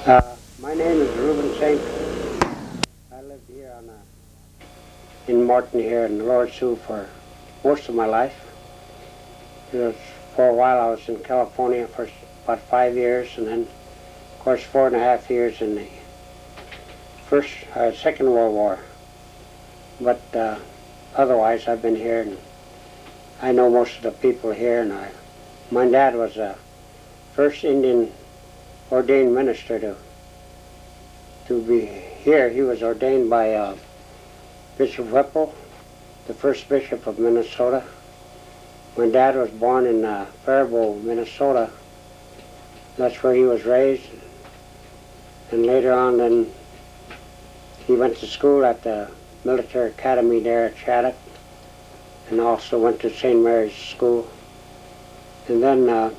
My name is Reuben Saint. I lived here in Morton here in Lower Sioux for most of my life. For a while I was in California for about 5 years, and then of course 4.5 years in the Second World War. But otherwise I've been here, and I know most of the people here. And my dad was the first Indian ordained minister to be here. He was ordained by Bishop Whipple, the first bishop of Minnesota. My dad was born in Faribault, Minnesota. That's where he was raised. And later on then he went to school at the military academy there at Shattuck, and also went to St. Mary's School. And then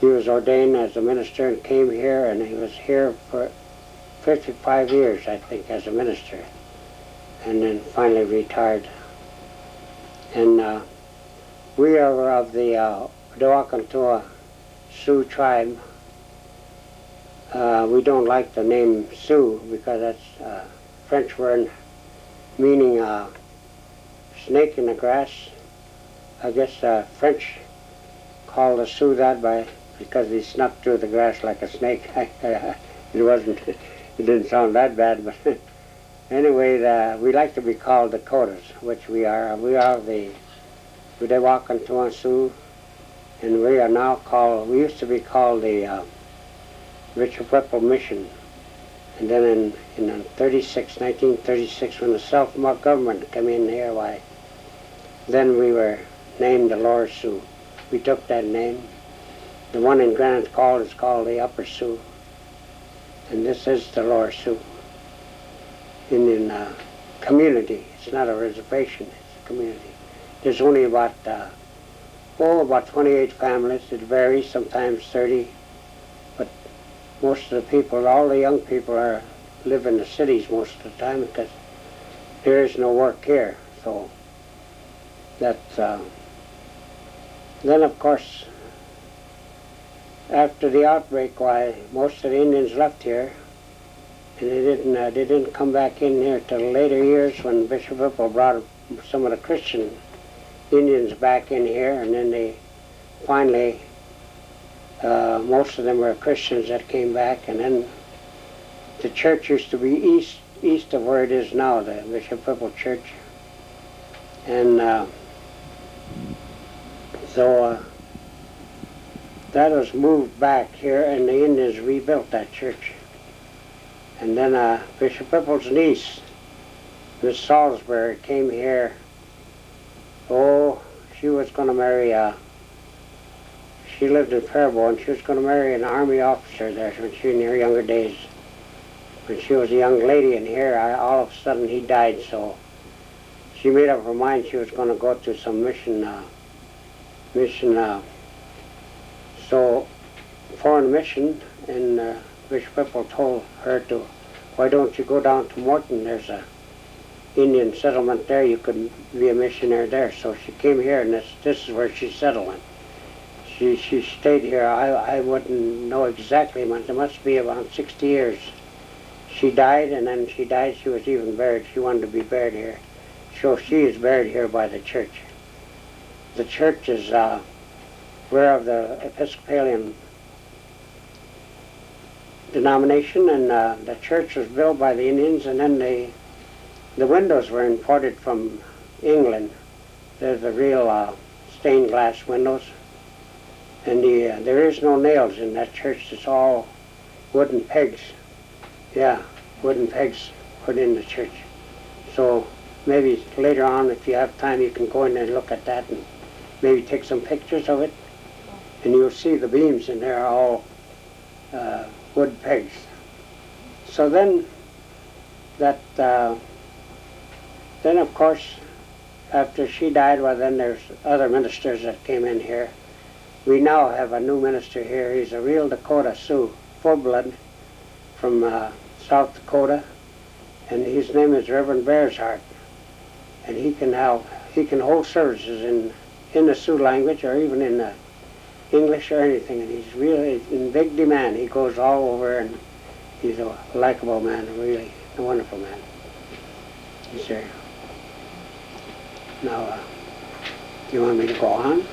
he was ordained as a minister and came here, and he was here for 55 years, I think, as a minister, and then finally retired. And we are of the Dewakantua Sioux tribe. We don't like the name Sioux because that's a French word meaning snake in the grass. I guess French called the Sioux that because he snuck through the grass like a snake. It didn't sound that bad, but anyway, we like to be called Dakotas, which we are. We are the Dewakantua Sioux, and we are now called, we used to be called the Bishop Whipple Mission. And then in 1936, when the self-government came in here, then we were named the Lower Sioux. We took that name. The one in Granite Falls is called the Upper Sioux, and this is the Lower Sioux Indian community. It's not a reservation, it's a community. There's only about 28 families. It varies, sometimes 30, but most of the people, all the young people live in the cities most of the time because there is no work here. So that's, then of course, after the outbreak, most of the Indians left here, and they didn't come back in here till later years when Bishop Whipple brought some of the Christian Indians back in here, and then they finally, most of them were Christians that came back, and then the church used to be east of where it is now, the Bishop Whipple Church, and so that was moved back here, and the Indians rebuilt that church. And then Bishop Whipple's niece, Miss Salisbury, came here. Oh, she was going to marry, she lived in Faribault, and she was going to marry an army officer there when she was in her younger days. When she was a young lady in here, all of a sudden he died, so she made up her mind she was going to go to some foreign mission, and Bishop Whipple told her why don't you go down to Morton? There's a Indian settlement there, you could be a missionary there. So she came here, and this is where she settled in. She stayed here, I wouldn't know exactly, but it must be about 60 years. She died, and then she was even buried. She wanted to be buried here. So she is buried here by the church. The church is, we're of the Episcopalian denomination, and the church was built by the Indians, and then the windows were imported from England. There's the real stained glass windows, and there is no nails in that church. It's all wooden pegs. Yeah, wooden pegs put in the church. So maybe later on, if you have time, you can go in there and look at that and maybe take some pictures of it, and you'll see the beams in there are all wood pegs. So then then of course, after she died, then there's other ministers that came in here. We now have a new minister here. He's a real Dakota Sioux, full blood, from South Dakota, and his name is Reverend Bearsheart, and he can hold services in the Sioux language, or even in the English or anything, and he's really in big demand. He goes all over, and he's a likable man, really a wonderful man. Yes, sir. Now, do you want me to go on?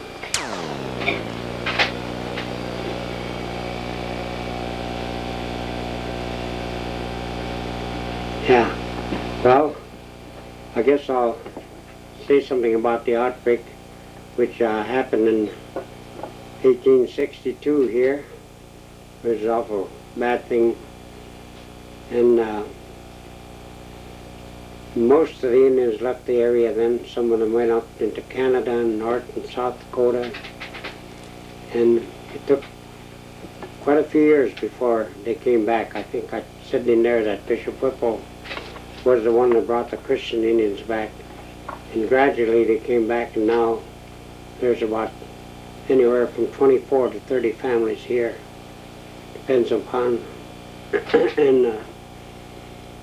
Yeah. Well, I guess I'll say something about the outbreak, which happened in 1862 here. It was an awful bad thing. And most of the Indians left the area then. Some of them went up into Canada and North and South Dakota. And it took quite a few years before they came back. I think I said in there that Bishop Whipple was the one that brought the Christian Indians back. And gradually they came back, and now there's about anywhere from 24 to 30 families here. Depends upon. And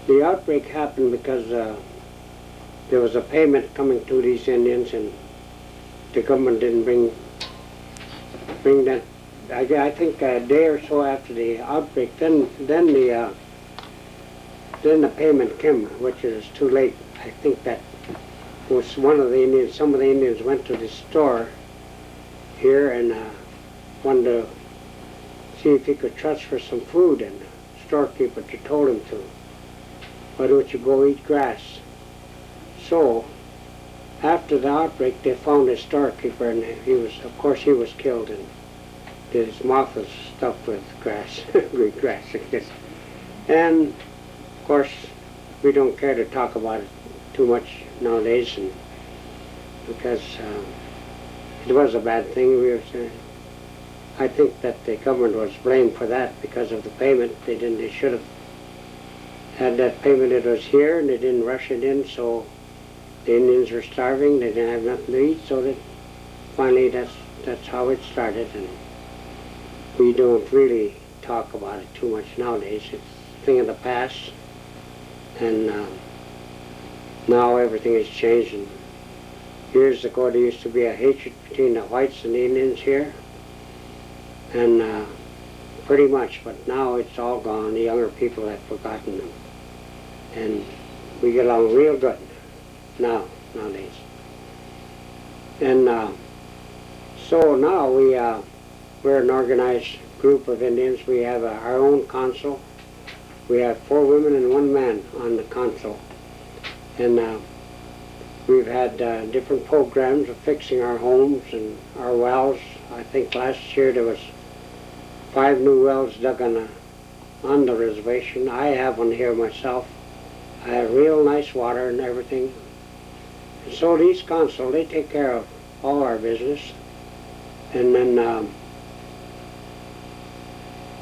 the outbreak happened because there was a payment coming to these Indians, and the government didn't bring that. I think a day or so after the outbreak, then the payment came, which is too late. I think that was one of the Indians. Some of the Indians went to the store here and wanted to see if he could transfer some food, and the storekeeper told him to. Why don't you go eat grass? So, after the outbreak, they found the storekeeper, and of course he was killed, and his mouth was stuffed with grass, green grass, I guess. And of course, we don't care to talk about it too much nowadays, and because it was a bad thing. I think that the government was blamed for that because of the payment. They should have had that payment. It was here, and they didn't rush it in, so the Indians were starving. They didn't have nothing to eat, so that finally that's how it started. And we don't really talk about it too much nowadays. It's a thing of the past, and now everything has changed. And years ago there used to be a hatred between the whites and the Indians here, and pretty much, but now it's all gone. The younger people have forgotten them, and we get along real good nowadays. And so now we're an organized group of Indians. We have our own council. We have 4 women and 1 man on the council, and we've had different programs of fixing our homes and our wells. I think last year there was 5 new wells dug on the reservation. I have one here myself. I have real nice water and everything. And so these council, they take care of all our business. And then,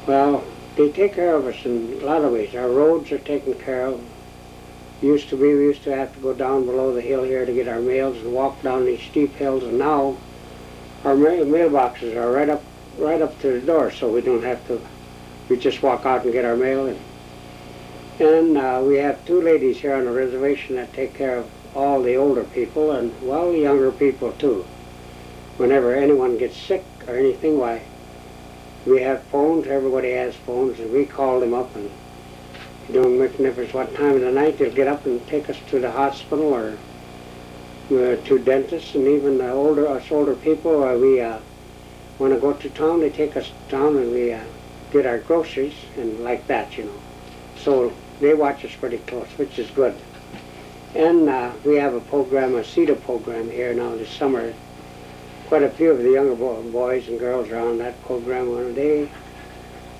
well, they take care of us in a lot of ways. Our roads are taken care of. We used to have to go down below the hill here to get our mails and walk down these steep hills, and now our mailboxes are right up to the door, so we don't have to. We just walk out and get our mail. And we have 2 ladies here on the reservation that take care of all the older people, and well, the younger people too. Whenever anyone gets sick or anything, why, we have phones. Everybody has phones, and we call them up, and it don't make a difference what time of the night. They'll get up and take us to the hospital or to dentists, and even us older people. We want to go to town. They take us to town, and we get our groceries and like that, you know. So they watch us pretty close, which is good. And we have a program, a CETA program here now this summer. Quite a few of the younger boys and girls are on that program. They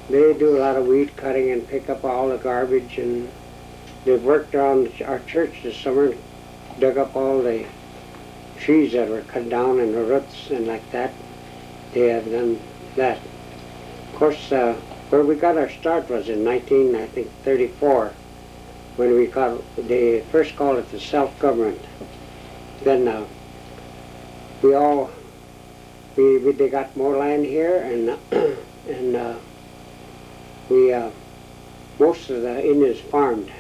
do a lot of weed cutting and pick up all the garbage, and they've worked around our church this summer, dug up all the trees that were cut down and the roots and like that. They have done that. Of course, where we got our start was in 1934, when they first called it the self-government. Then they got more land here, and most of the Indians farmed.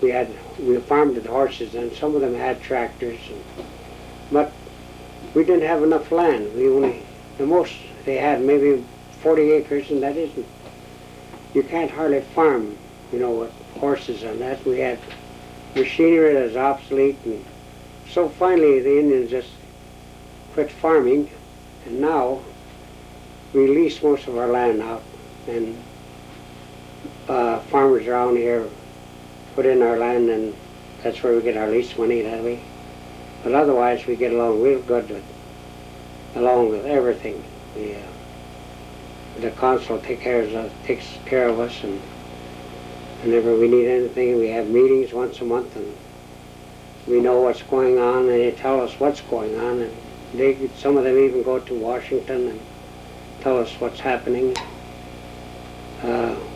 We farmed with horses, and some of them had tractors, but we didn't have enough land. The most they had maybe 40 acres, and that isn't, you can't hardly farm, you know, with horses and that. We had machinery that was obsolete, and so finally the Indians just quit farming, and now we lease most of our land out, and farmers around here put in our land, and that's where we get our lease money that way. But otherwise we get along real good along with everything. The council takes care of us, and whenever we need anything, we have meetings once a month, and we know what's going on, and they tell us what's going on, and some of them even go to Washington and tell us what's happening.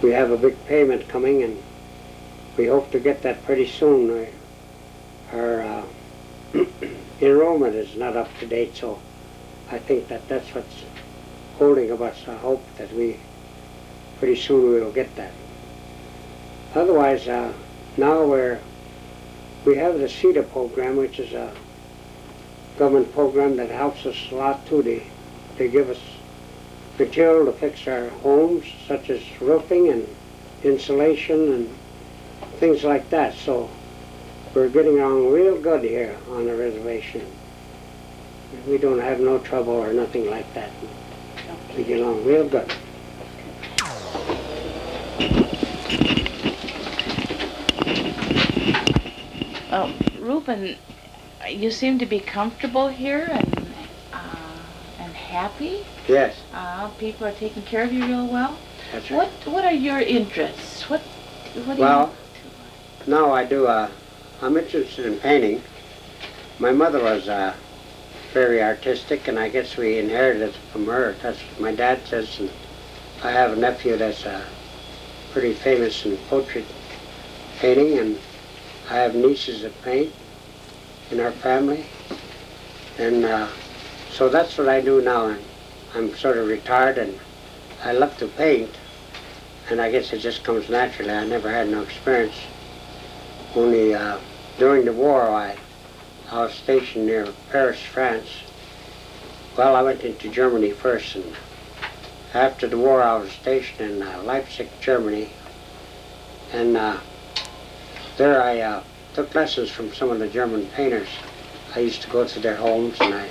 We have a big payment coming, and we hope to get that pretty soon. Our enrollment is not up to date, so I think that's what's holding us. I hope that pretty soon we will get that. Otherwise, now we have the CETA program, which is a government program that helps us a lot too. They give us material to fix our homes, such as roofing and insulation and things like that. So we're getting along real good here on the reservation. We don't have no trouble or nothing like that. We get along real good. Reuben, you seem to be comfortable here and happy. Yes. People are taking care of you real well. That's right. What are your interests? What do you? Well, now I do. I'm interested in painting. My mother was very artistic, and I guess we inherited it from her. That's what my dad says. And I have a nephew that's pretty famous in portrait painting, and I have nieces that paint in our family, and so that's what I do now. And I'm sort of retired, and I love to paint, and I guess it just comes naturally. I never had no experience. Only during the war, I was stationed near Paris, France. Well, I went into Germany first, and after the war I was stationed in Leipzig, Germany, and there I took lessons from some of the German painters. I used to go to their homes, and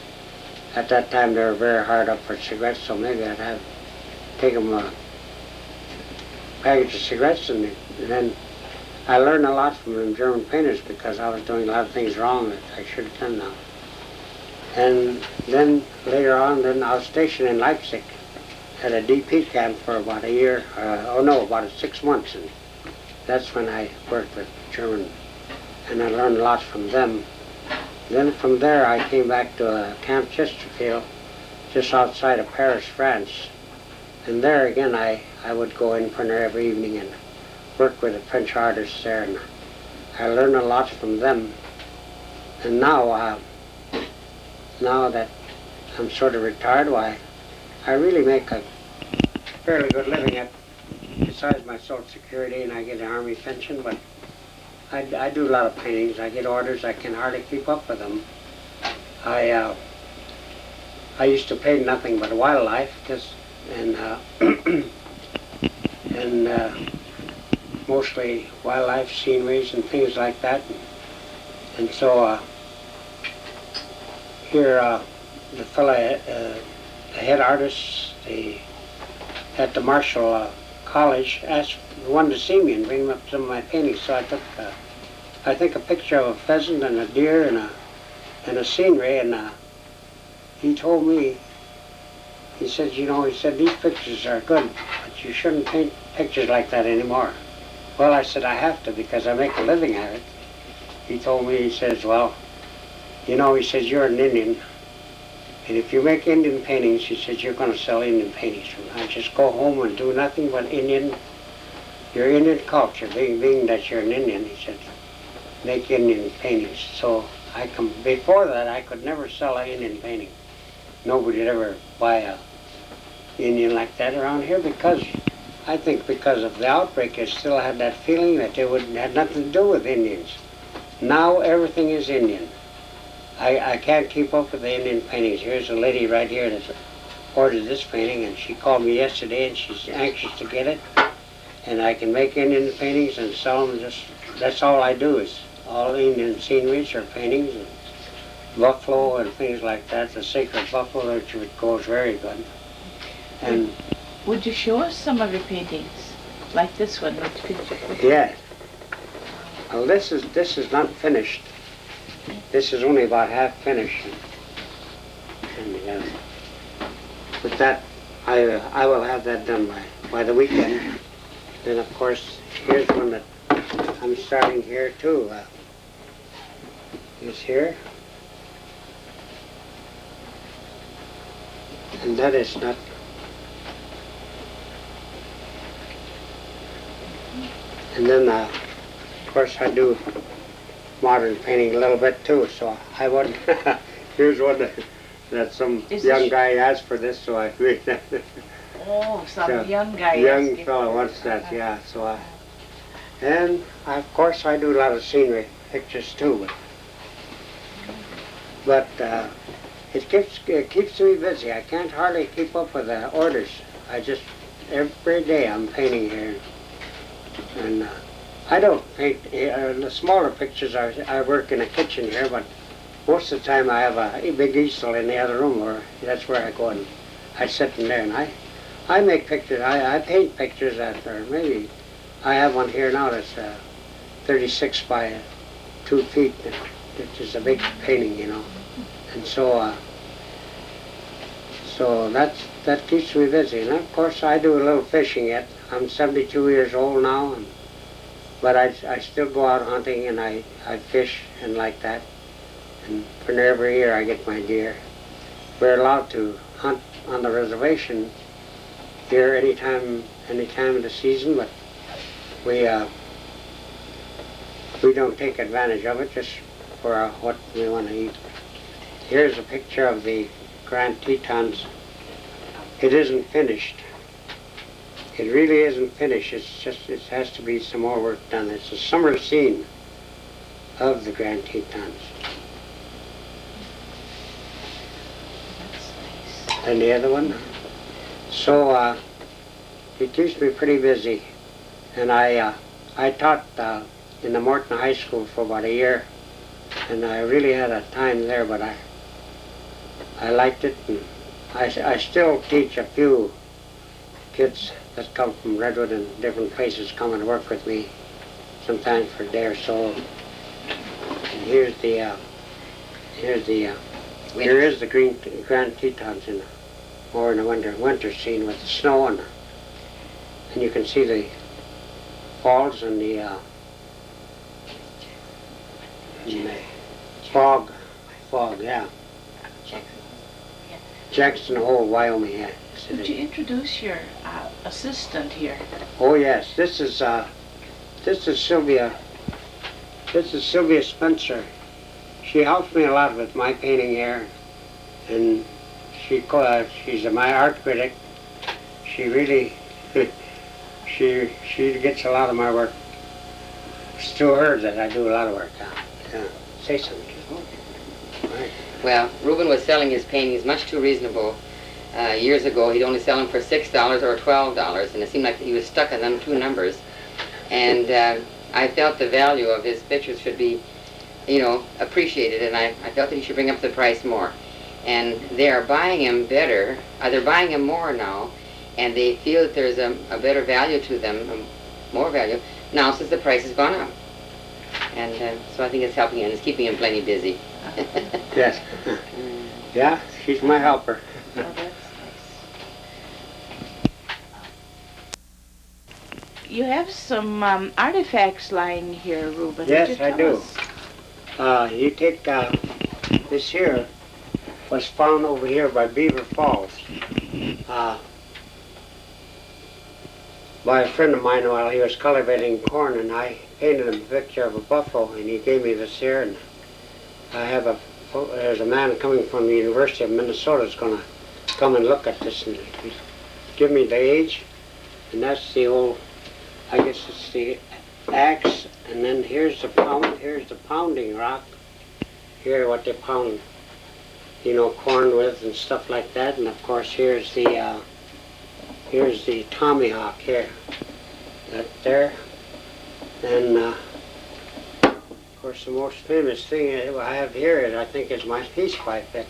at that time they were very hard up for cigarettes, so maybe I'd take them a package of cigarettes, and then I learned a lot from them German painters because I was doing a lot of things wrong that I should have done now. And then later on, I was stationed in Leipzig at a DP camp for about a year, about 6 months, and that's when I worked with German, and I learned a lot from them. Then from there I came back to Camp Chesterfield, just outside of Paris, France, and there again I would go in for there every evening and work with the French artists there, and I learned a lot from them. And now that I'm sort of retired, I really make a fairly good living besides my Social Security, and I get an Army pension, but I do a lot of paintings. I get orders. I can hardly keep up with them. I used to paint nothing but wildlife, and mostly wildlife sceneries and things like that. And so here, the fella, the head artist at the Marshall College wanted to see me and bring him up some of my paintings. So I took, I think, a picture of a pheasant and a deer and a scenery, and he told me, he said, these pictures are good, but you shouldn't paint pictures like that anymore. Well, I said, I have to because I make a living at it. He told me, he says, well, he says, you're an Indian, and if you make Indian paintings, he says, you're going to sell Indian paintings. I just go home and do nothing but your Indian culture, being that you're an Indian, he said, make Indian paintings. So before that, I could never sell an Indian painting. Nobody would ever buy a Indian like that around here because of the outbreak, it still had that feeling that they had nothing to do with Indians. Now everything is Indian. I can't keep up with the Indian paintings. Here's a lady right here that's ordered this painting, and she called me yesterday, and she's anxious to get it. And I can make Indian paintings and sell them. That's all I do, is all Indian sceneries or paintings, and buffalo and things like that. The sacred buffalo, which goes very good. And would you show us some of your paintings, like this one? yeah. Well, this is not finished. This is only about half finished. And with that, I will have that done by the weekend. Then of course, here's one that I'm starting here too. Is here. And that is not. And then, of course, I do modern painting a little bit too, so I would. Here's one that some young guy asked for this, so I made that. Oh, some young guy. Young fellow wants that, yeah. So and of course I do a lot of scenery pictures too, but it keeps me busy. I can't hardly keep up with the orders. I just every day I'm painting here, and I don't paint the smaller pictures. I work in a kitchen here, but most of the time I have a big easel in the other room, or that's where I go and I sit in there, and I make pictures. I paint pictures that are maybe. I have one here now that's 36 by 2 feet, which is a big painting, you know. And so, so that keeps me busy. And of course, I do a little fishing yet. I'm 72 years old now, but I still go out hunting and I fish and like that. And for every year I get my deer. We're allowed to hunt on the reservation here any time of the season, but we don't take advantage of it just for what we want to eat. Here's a picture of the Grand Tetons. It isn't finished. It really isn't finished. It has to be some more work done. It's a summer scene of the Grand Tetons. And the other one. So it keeps me pretty busy. And I taught in the Morton High School for about a year, and I really had a time there, but I liked it, and I still teach a few kids that come from Redwood and different places come and work with me, sometimes for a day or so. And here is the Grand Tetons more in the winter scene with the snow, and you can see the falls and the fog, yeah. Jackson Hole, Wyoming, yeah. Could you introduce your assistant here? Oh yes, this is Sylvia. This is Sylvia Spencer. She helps me a lot with my painting here, and she's my art critic. She really she gets a lot of my work. It's through her that I do a lot of work. Say something. Right. Well, Reuben was selling his paintings much too reasonable. Years ago, he'd only sell them for $6 or $12, and it seemed like he was stuck on them two numbers. And I felt the value of his pictures should be, appreciated, and I felt that he should bring up the price more. And they are buying him better. They're buying him more now, and they feel that there's a better value to them, more value, now since the price has gone up. And so I think it's helping him, and it's keeping him plenty busy. Yes. Yeah, she's my helper. Oh, that's nice. You have some artifacts lying here, Reuben. Yes, I do. You take this here was found over here by Beaver Falls by a friend of mine while he was cultivating corn, and I painted him a picture of a buffalo, and he gave me this here. And I have there's a man coming from the University of Minnesota that's going to come and look at this and give me the age. And that's the old, I guess it's the axe. And then here's the pounding rock. Here what they pound corn with and stuff like that. And of course here's the Tommy Hawk here, that there. And of course the most famous thing I have here is, I think, is my peace pipe.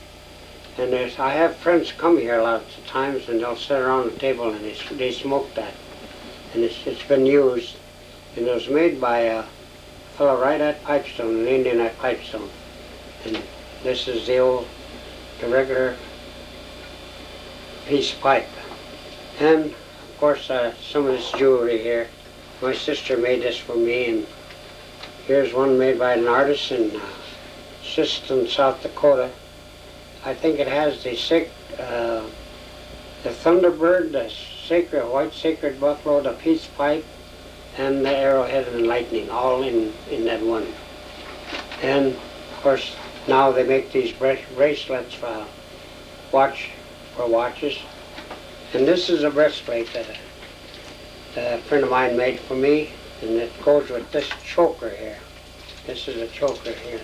And I have friends come here a lot of times, and they'll sit around the table and they smoke that. And it's been used, and it was made by a fellow right at Pipestone, an Indian at Pipestone. And this is the regular peace pipe. And of course some of this jewelry here. My sister made this for me, and here's one made by an artist in Siston, South Dakota. I think it has the Thunderbird, the white sacred buffalo, the peace pipe, and the arrowhead and lightning, all in that one. And of course now they make these bracelets for watches. And this is a breastplate that a friend of mine made for me, and it goes with this choker here. This is a choker here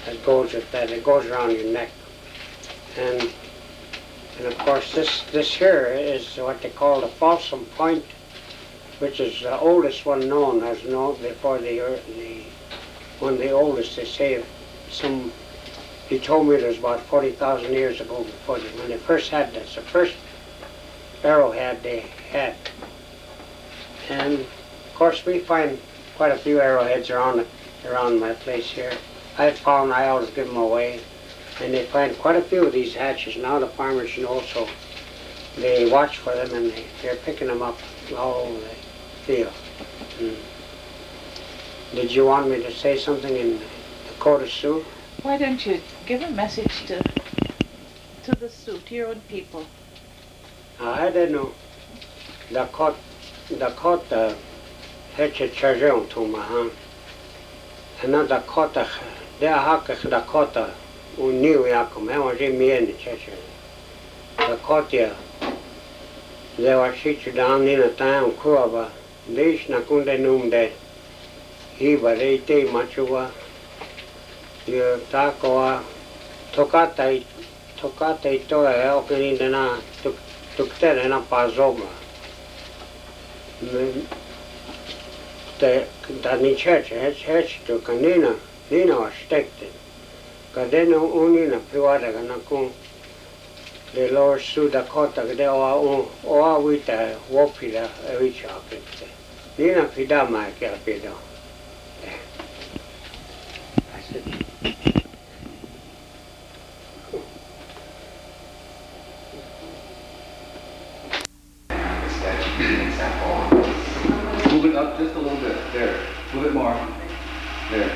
that goes with that. It goes around your neck. And of course this here is what they call the Folsom Point, which is the oldest one known. There's no before one of the oldest. They say he told me it was about 40,000 years ago when they first had this. The first arrowhead they had. And of course we find quite a few arrowheads around my place here. I always give them away. And they find quite a few of these hatches. Now the farmers know, so they watch for them, and they're picking them up all over the field. Did you want me to say something in Dakota Sioux? Why don't you give a message to the Sioux, to your own people? I don't know. Dakota heche chajon to mahan. And Dakota, they are Dakota. Uniu yakum, was mien cheche. Dakota, they were shit down in a town, Kuaba. Dish nakunde numde. He but 80 machua. You takoa. Tokata toa elkin in the took that in a pazoma. The church has to Canina, Nina was staked. Kadeno unina piwada kanakung the Lower Sioux Dakota kade oa wita wopila ewicha apete. Nina pidama kia pido. Move it up just a little bit. There. Move it more. There.